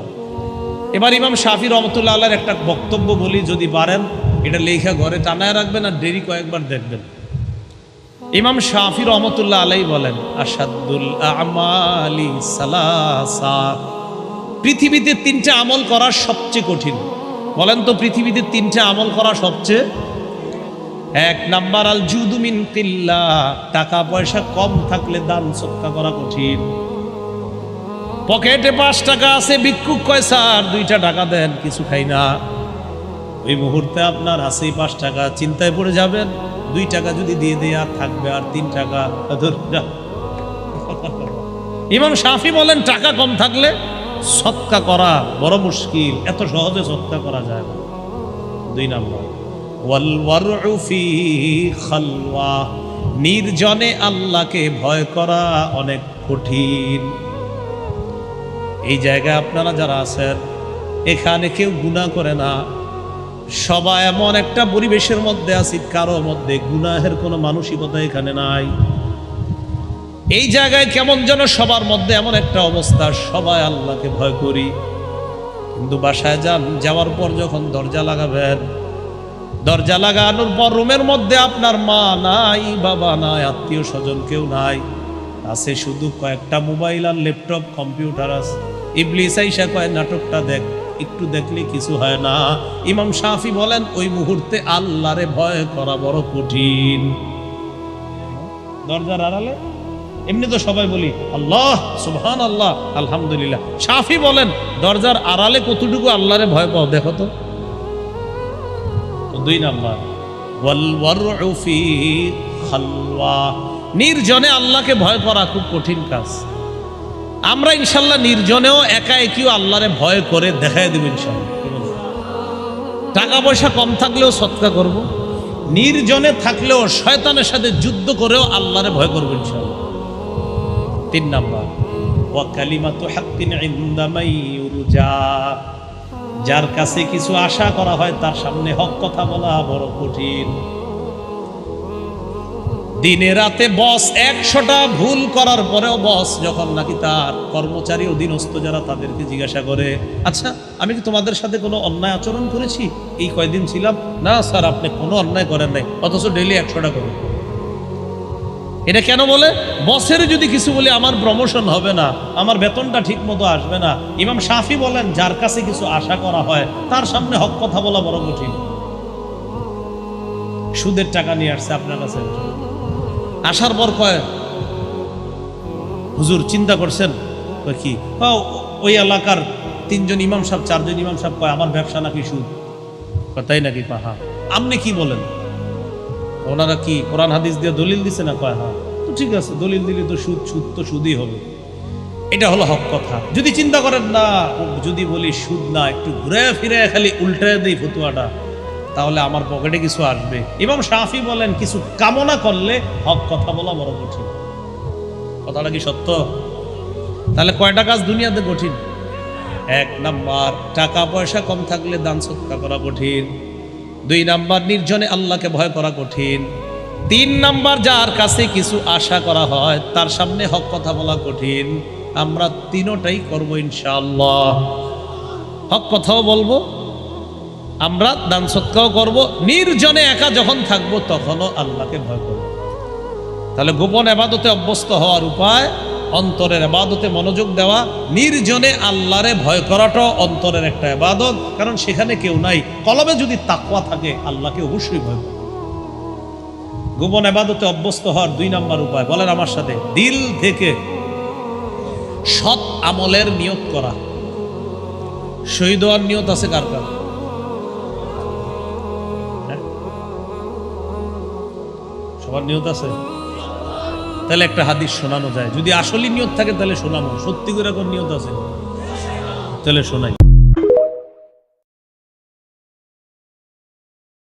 দেওয়া। এবার ইমাম শাফি রহমতুল্লাহ আলাইহির একটা বক্তব্য বলি, যদি পারেন এটা লেখা ঘরে টানায় রাখবেন আর ডেরি কয়েকবার দেখবেন। ইমাম শাফি রহমতুল্লাহ আলাইহি বলেন, আসাদুল আমালি সালাসা, পৃথিবীতে তিনটা আমল করা সবচেয়ে কঠিন। বলেন তো পৃথিবীতে তিনটা আমল করা সবচেয়ে, এক নাম্বার আল জুদু মিন কিল্লাহ, টাকা পয়সা কম থাকলে দান সদকা করা কঠিন। পকেটে 5 টাকা আছে, ভিক্ষুক কয় স্যার 2টা টাকা দেন, কিছু খাই না। ওই মুহূর্তে আপনার আছেই 5 টাকা, চিন্তায় পড়ে যাবেন 2 টাকা যদি দিয়ে দেয় আর থাকবে আর 3 টাকা। ইমাম শাফি বলেন টাকা কম থাকলে সদকা করা বড় মুশকিল, এত সহজে সদকা করা যায় না। 2 নাম্বার ওয়াল ওয়ারউ ফি খালওয়া, নির্জনে আল্লাহকে ভয় করা অনেক কঠিন। এই জায়গায় আপনারা যারা আছেন, এখানে কেউ গুনাহ করে না, সবাই এমন একটা পরিবেশের মধ্যে আছি, কারো মধ্যে গুনাহের কোনো মানসিকতা এখানে নাই। এই জায়গায় কেমন যেন সবার মধ্যে এমন একটা অবস্থা, সবাই আল্লাহকে ভয় করি, কিন্তু বাসায় যান, যাওয়ার পর যখন দরজা লাগাবেন, দরজা লাগানোর পর রুমের মধ্যে আপনার মা নাই, বাবা নাই, আত্মীয় স্বজন কেউ নাই, আছে শুধু কয়েকটা মোবাইল আর ল্যাপটপ, কম্পিউটার আছে। ইবলিস আইসা কয় নাটকটা দেখ, একটু দেখলে কিছু হয় না। ইমাম শাফি বলেন ওই মুহূর্তে আল্লাহরে ভয় করা বড় কঠিন। দরজার আড়ালে এমনি তো সবাই বলি আল্লাহ সুবহানাল্লাহ আলহামদুলিল্লাহ, শাফি বলেন দরজার আড়ালে কতটুকু আল্লাহরে ভয় পাও দেখো তো। 2 নাম্বার ওয়াল ওয়ারউ ফি খালওয়া, নির্জনে আল্লাহকে ভয় করা খুব কঠিন কাজ। আমরা ইনশাল্লাহ নির্জনেও একা একিও আল্লাহরে ভয় করে দেখাই দেব ইনশাল্লাহ। টাকা পয়সা কম থাকলেও সদকা করব, নির্জনে থাকলেও শয়তানের সাথে যুদ্ধ করেও আল্লাহরে ভয় করব ইনশাল্লাহ। 3 নাম্বার ওয়া কালিমাতু হাক্কিন ইনদা মান ইউরজা, যার কাছে কিছু আশা করা হয় তার সামনে হক কথা বলা বড় কঠিন। দিনে রাতে বস 100টা ভুল করার পরেও বস যখন নাকি তার কর্মচারী অধীনস্থ যারা তাদেরকে জিজ্ঞাসা করে, আচ্ছা আমি কি তোমাদের সাথে কোনো অন্যায় আচরণ করেছি এই কয়দিন ছিলাম? না স্যার আপনি কোনো অন্যায় করেন নাই, অথচ ডেইলি 100টা করেন। এটা কেন বলে? বসের যদি কিছু বলে আমার প্রমোশন হবে না, আমার বেতনটা ঠিক মতো আসবে না। ইমাম শাফি বলেন যার কাছে কিছু আশা করা হয় তার সামনে হক কথা বলা বড় কঠিন। সুদের টাকা নিয়ে আসছে আপনার কাছে, আসার পর কয় হুজুর চিন্তা করছেন কি? ওই এলাকার 3 জন ইমাম সাহেব 4 জন ইমাম সাহেব কয় আমার ব্যবসা নাকি সুদ। তাই নাকি? হ্যাঁ। আপনি কি বলেন? ওনারা কি কোরআন হাদিস দিয়ে দলিল দিছে না? কয় হ্যাঁ। তো ঠিক আছে, দলিল দিলে তো সুদ, সুদ তো সুদই হবে। এটা হলো হক কথা। যদি চিন্তা করেন না, যদি বলি সুদ না, একটু ঘুরে ফিরে খালি উল্টায় দেই ফতুয়াটা, তাহলে আমার পকেটে কিছু আসবে। ইমাম শাফি বলেন কিছু কামনা করলে হক কথা বলা বড় কঠিন। কথাটা কি সত্য? তাহলে কয়টা কাজ দুনিয়াতে কঠিন? 1 নাম্বার টাকা পয়সা কম থাকলে দান সদকা করা কঠিন। 2 নাম্বার নির্জনে আল্লাহকে ভয় করা কঠিন। 3 নাম্বার যার কাছে কিছু আশা করা হয় তার সামনে হক কথা বলা কঠিন। আমরা 3টাই করব ইনশাআল্লাহ। হক কথাও বলবো, আমরা দান সদকাও করব, নির্জনে একা যখন থাকবো তখনও আল্লাহকে ভয় করব। তাহলে গোপন ইবাদতে অভ্যস্ত হওয়ার উপায় অন্তরের ইবাদতে মনোযোগ দেওয়া। নির্জনে আল্লাহরে ভয় করাটাও অন্তরের একটা ইবাদত, কারণ সেখানে কেউ নাই। কলবে যদি তাকওয়া থাকে আল্লাহকে অবশ্যই ভয় করবে। গোপন ইবাদতে অভ্যস্ত হওয়ার 2 নাম্বার উপায়, বলেন আমার সাথে, দিল থেকে সৎ আমলের নিয়ত করা। শহীদ হওয়ার নিয়ত আছে কার কার? সবার নিয়ত আছে? তাহলে একটা হাদিস শোনানো যায়, যদি আসলে নিয়ত থাকে তাহলে শোনানো। সত্যি করে কোন নিয়ত আছে তাহলে শোনাই।